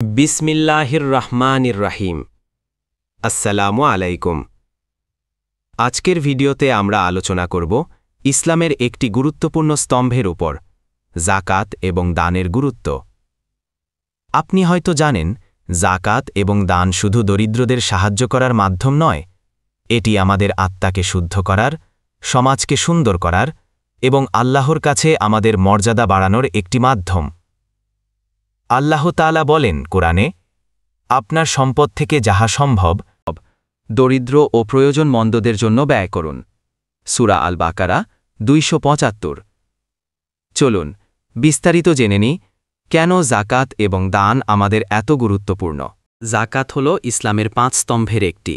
বিসমিল্লাহির রহমানির রহিম। আসসালামু আলাইকুম। আজকের ভিডিওতে আমরা আলোচনা করব ইসলামের একটি গুরুত্বপূর্ণ স্তম্ভের উপর, যাকাত এবং দানের গুরুত্ব। আপনি হয়তো জানেন, যাকাত এবং দান শুধু দরিদ্রদের সাহায্য করার মাধ্যম নয়, এটি আমাদের আত্মাকে শুদ্ধ করার, সমাজকে সুন্দর করার এবং আল্লাহর কাছে আমাদের মর্যাদা বাড়ানোর একটি মাধ্যম। আল্লাহ তাআলা বলেন কোরআনে, আপনার সম্পদ থেকে যাহা সম্ভব দরিদ্র ও প্রয়োজনমন্দদের জন্য ব্যয় করুন। সূরা আল বাকারা 275। চলুন বিস্তারিত জেনে নিই কেন যাকাত এবং দান আমাদের এত গুরুত্বপূর্ণ। যাকাত হল ইসলামের 5 স্তম্ভের একটি।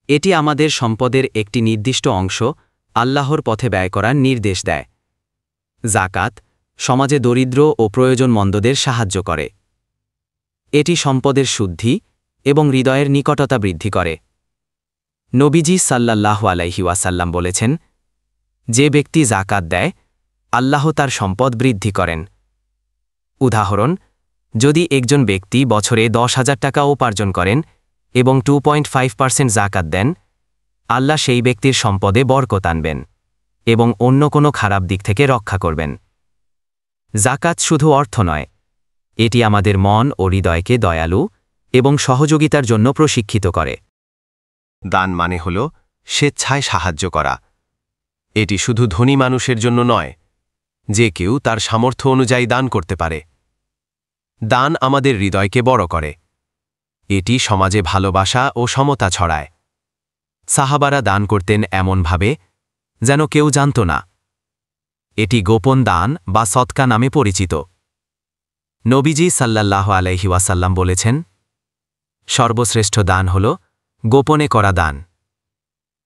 এটি আমাদের সম্পদের একটি নির্দিষ্ট অংশ আল্লাহর পথে ব্যয় করার নির্দেশ দেয়। যাকাত সমাজে দরিদ্র ও প্রয়োজনমন্দদের সাহায্য করে। এটি সম্পদের শুদ্ধি এবং হৃদয়ের নিকটতা বৃদ্ধি করে। নবীজি সাল্লাল্লাহু আলাইহি ওয়াসাল্লাম বলেছেন, যে ব্যক্তি যাকাত দেয়, আল্লাহ তার সম্পদ বৃদ্ধি করেন। উদাহরণ, যদি একজন ব্যক্তি বছরে 10,000 টাকা উপার্জন করেন এবং 2.5% যাকাত দেন, আল্লাহ সেই ব্যক্তির সম্পদে বরকত আনবেন এবং অন্য কোনো খারাপ দিক থেকে রক্ষা করবেন। যাকাত শুধু অর্থ নয়, এটি আমাদের মন ও হৃদয়কে দয়ালু এবং সহযোগিতার জন্য প্রশিক্ষিত করে। দান মানে হল স্বেচ্ছায় সাহায্য করা। এটি শুধু ধনী মানুষের জন্য নয়, যে কেউ তার সামর্থ্য অনুযায়ী দান করতে পারে। দান আমাদের হৃদয়কে বড় করে। এটি সমাজে ভালোবাসা ও সমতা ছড়ায়। সাহাবারা দান করতেন এমনভাবে যেন কেউ জানত না। এটি গোপন দান বা সদকা নামে পরিচিত। নবীজি সাল্লাল্লাহু আলাইহি ওয়াসাল্লাম বলেছেন, সর্বশ্রেষ্ঠ দান হল গোপনে করা দান।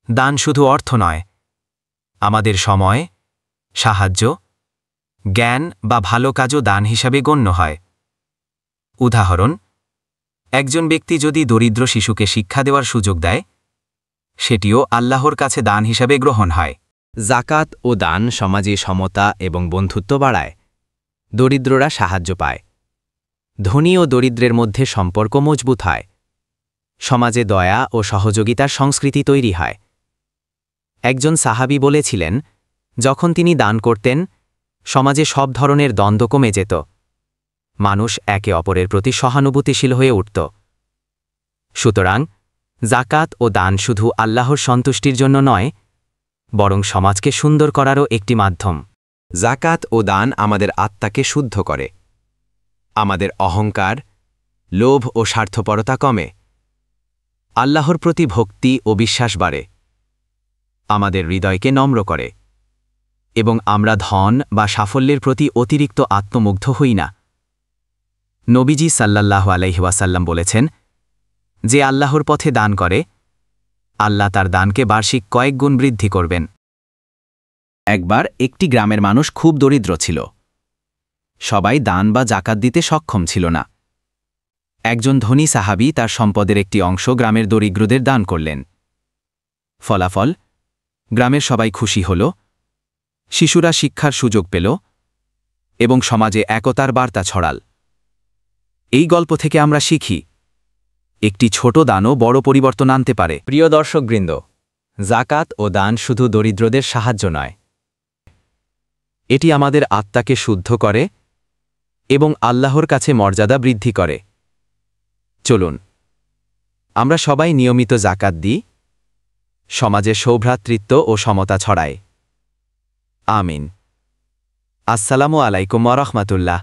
দান শুধু অর্থ নয়, আমাদের সময়, সাহায্য, জ্ঞান বা ভালো কাজও দান হিসাবে গণ্য হয়। উদাহরণ, একজন ব্যক্তি যদি দরিদ্র শিশুকে শিক্ষা দেওয়ার সুযোগ দেয়, সেটিও আল্লাহর কাছে দান হিসাবে গ্রহণ হয়। যাকাত ও দান সমাজে সমতা এবং বন্ধুত্ব বাড়ায়। দরিদ্ররা সাহায্য পায়। ধনী ও দরিদ্রের মধ্যে সম্পর্ক মজবুত হয়। সমাজে দয়া ও সহযোগিতার সংস্কৃতি তৈরি হয়। একজন সাহাবী বলেছিলেন, যখন তিনি দান করতেন, সমাজে সব ধরনের দ্বন্দ্ব কমে যেত। মানুষ একে অপরের প্রতি সহানুভূতিশীল হয়ে উঠত। সুতরাং যাকাত ও দান শুধু আল্লাহর সন্তুষ্টির জন্য নয়, বরং সমাজকে সুন্দর করারও একটি মাধ্যম। যাকাত ও দান আমাদের আত্মাকে শুদ্ধ করে। আমাদের অহংকার, লোভ ও স্বার্থপরতা কমে। আল্লাহর প্রতি ভক্তি ও বিশ্বাস বাড়ে। আমাদের হৃদয়কে নম্র করে এবং আমরা ধন বা সাফল্যের প্রতি অতিরিক্ত আত্মমুগ্ধ হই না। নবীজি সাল্লাল্লাহু আলাইহি ওয়াসাল্লাম বলেছেন, যে আল্লাহর পথে দান করে, আল্লাহ তার দানকে বার্ষিক কয়েক গুণ বৃদ্ধি করবেন। একবার একটি গ্রামের মানুষ খুব দরিদ্র ছিল। সবাই দান বা যাকাত দিতে সক্ষম ছিল না। একজন ধনী সাহাবী তার সম্পদের একটি অংশ গ্রামের দরিদ্রদের দান করলেন। ফলাফল, গ্রামের সবাই খুশি হল, শিশুরা শিক্ষার সুযোগ পেল এবং সমাজে একতার বার্তা ছড়াল। এই গল্প থেকে আমরা শিখি, একটি ছোট দানও বড় পরিবর্তন আনতে পারে। প্রিয় দর্শকবৃন্দ, যাকাত ও দান শুধু দরিদ্রদের সাহায্য নয়, এটি আমাদের আত্মাকে শুদ্ধ করে এবং আল্লাহর কাছে মর্যাদা বৃদ্ধি করে। চলুন আমরা সবাই নিয়মিত যাকাত দিই, সমাজে সৌভ্রাতৃত্ব ও সমতা ছড়ায়। আমিন। আসসালামু আলাইকুম ওয়া রাহমাতুল্লাহ।